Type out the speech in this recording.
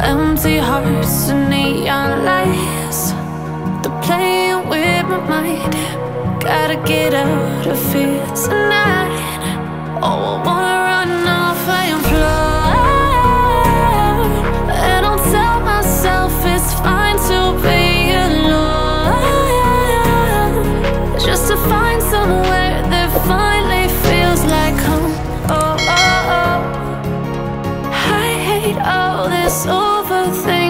Empty hearts and neon lights, they're playing with my mind. Gotta get out of here tonight. Oh, I wanna run off and fly, and I'll tell myself it's fine to be alone, just to find somewhere that finally feels like home. Oh, oh, oh. I hate all this overthinking.